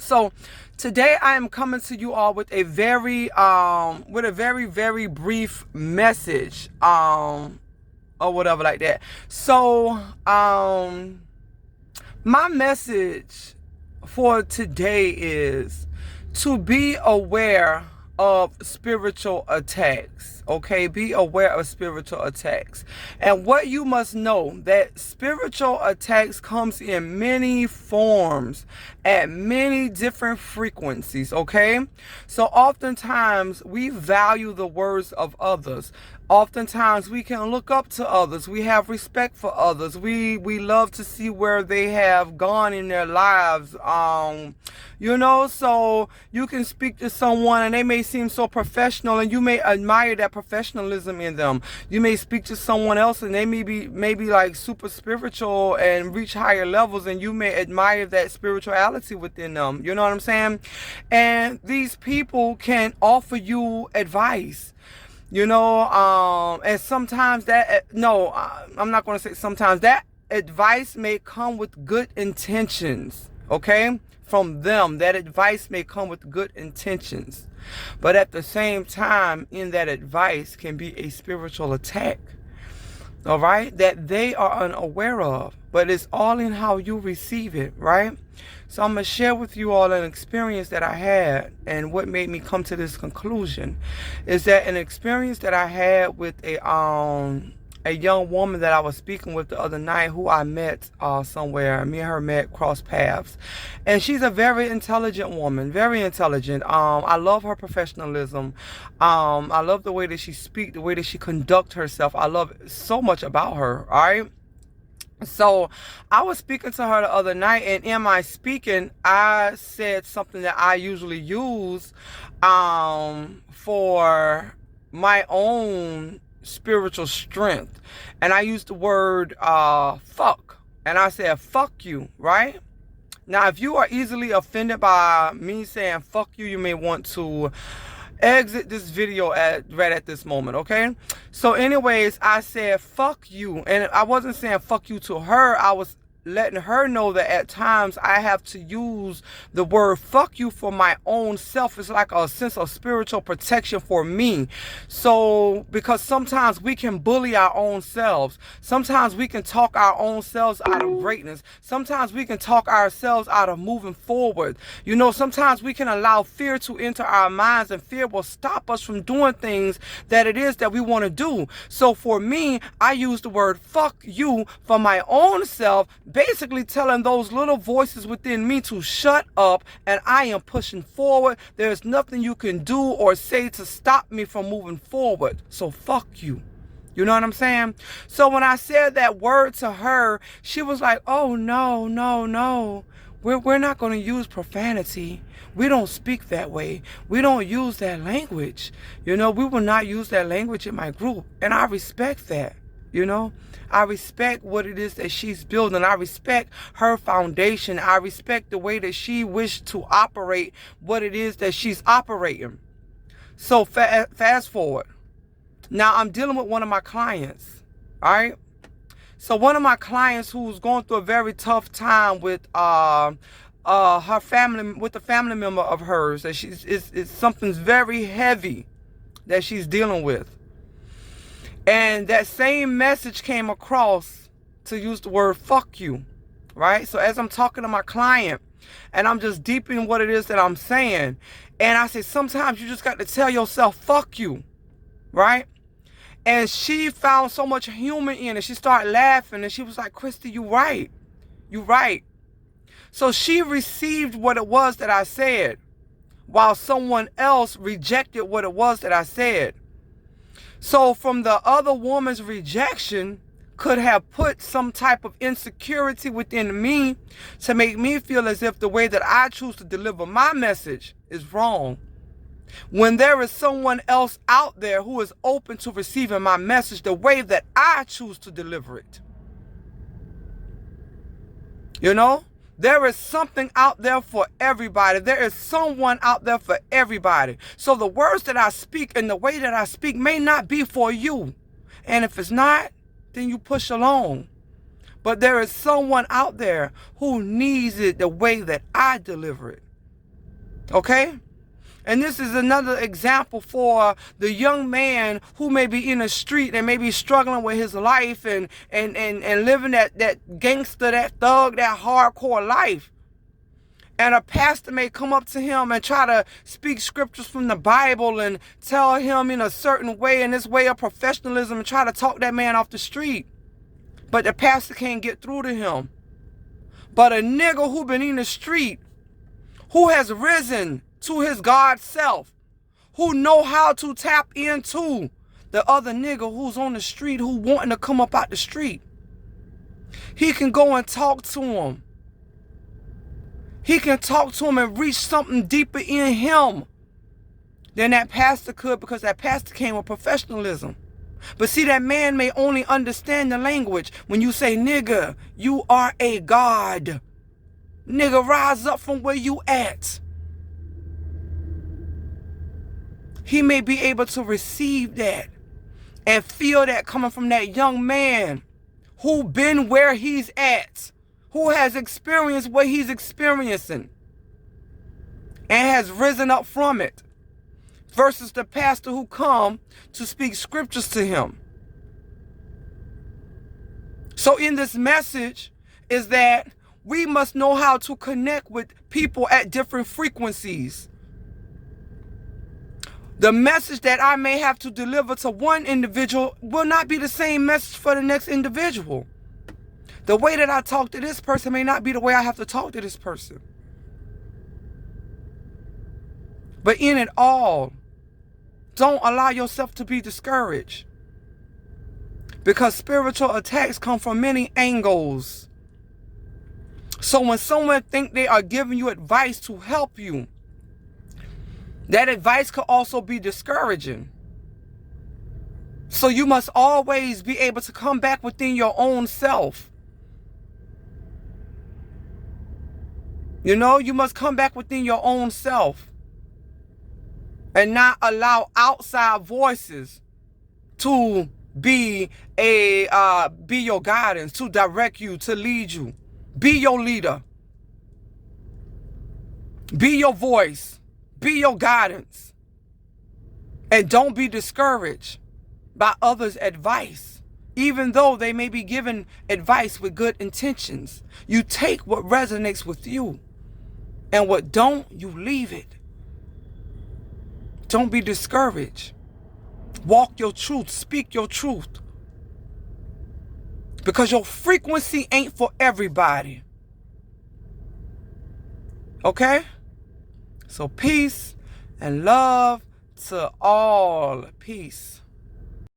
So today I am coming to you all with a very very brief message or whatever like that. So my message for today is to be aware of spiritual attacks. Okay, be aware of spiritual attacks. And what you must know, that spiritual attacks comes in many forms at many different frequencies. Okay, so oftentimes we value the words of others. Oftentimes we can look up to others. We have respect for others. We love to see where they have gone in their lives. So you can speak to someone and they may seem so professional, and you may admire that professionalism in them. You may speak to someone else and they may be like super spiritual and reach higher levels, and you may admire that spirituality within them. You know what I'm saying? And these people can offer you advice. And sometimes I'm not going to say sometimes, that advice may come with good intentions, okay? From them, that advice may come with good intentions. But at the same time, in that advice can be a spiritual attack, all right, that they are unaware of. But it's all in how you receive it, right? So I'm going to share with you all an experience that I had, and what made me come to this conclusion is that an experience that I had with a young woman that I was speaking with the other night, who I met somewhere. Me and her met, crossed paths. And she's a very intelligent woman, very intelligent. I love her professionalism. I love the way that she speaks, the way that she conducts herself. I love so much about her, all right? So I was speaking to her the other night, and in my speaking, I said something that I usually use for my own spiritual strength. And I used the word fuck. And I said, fuck you, right? Now, if you are easily offended by me saying fuck you, you may want to exit this video right at this moment, okay? So anyways, I said fuck you, and I wasn't saying fuck you to her. I was letting her know that at times I have to use the word fuck you for my own self. It's like a sense of spiritual protection for me. So, because sometimes we can bully our own selves. Sometimes we can talk our own selves out of greatness. Sometimes we can talk ourselves out of moving forward. Sometimes we can allow fear to enter our minds, and fear will stop us from doing things that it is that we want to do. So for me, I use the word fuck you for my own self, basically telling those little voices within me to shut up, and I am pushing forward. There's nothing you can do or say to stop me from moving forward. So fuck you. You know what I'm saying? So when I said that word to her, she was like, oh, no. We're not going to use profanity. We don't speak that way. We don't use that language. We will not use that language in my group. And I respect that. I respect what it is that she's building. I respect her foundation. I respect the way that she wished to operate what it is that she's operating. So fast forward. Now I'm dealing with one of my clients. All right. So one of my clients who's going through a very tough time with her family, with a family member of hers, that it's something's very heavy that she's dealing with. And that same message came across, to use the word fuck you, right? So as I'm talking to my client, and I'm just deepening what it is that I'm saying, and I say, sometimes you just got to tell yourself, fuck you, right? And she found so much humor in it. She started laughing, and she was like, Christy, you right. You right. So she received what it was that I said, while someone else rejected what it was that I said. So from the other woman's rejection could have put some type of insecurity within me to make me feel as if the way that I choose to deliver my message is wrong. When there is someone else out there who is open to receiving my message the way that I choose to deliver it. There is something out there for everybody. There is someone out there for everybody. So the words that I speak and the way that I speak may not be for you. And if it's not, then you push along. But there is someone out there who needs it the way that I deliver it. Okay? And this is another example for the young man who may be in the street and may be struggling with his life and living that gangster, that thug, that hardcore life. And a pastor may come up to him and try to speak scriptures from the Bible and tell him in a certain way, in this way of professionalism, and try to talk that man off the street. But the pastor can't get through to him. But a nigga who been in the street, who has risen to his God self, who know how to tap into the other nigga who's on the street, who wanting to come up out the street. He can go and talk to him. He can talk to him and reach something deeper in him than that pastor could, because that pastor came with professionalism. But see, that man may only understand the language when you say, nigga, you are a god. Nigga, rise up from where you at. He may be able to receive that and feel that coming from that young man who been where he's at, who has experienced what he's experiencing and has risen up from it, versus the pastor who come to speak scriptures to him. So in this message is that we must know how to connect with people at different frequencies. The message that I may have to deliver to one individual will not be the same message for the next individual. The way that I talk to this person may not be the way I have to talk to this person. But in it all, don't allow yourself to be discouraged, because spiritual attacks come from many angles. So when someone think they are giving you advice to help you, that advice could also be discouraging. So you must always be able to come back within your own self. You know, you must come back within your own self and not allow outside voices to be your guidance, to direct you, to lead you. Be your leader. Be your voice. Be your guidance. And don't be discouraged by others' advice, even though they may be giving advice with good intentions. You take what resonates with you, and what don't, you leave it. Don't be discouraged. Walk your truth. Speak your truth. Because your frequency ain't for everybody. Okay? So peace and love to all. Peace.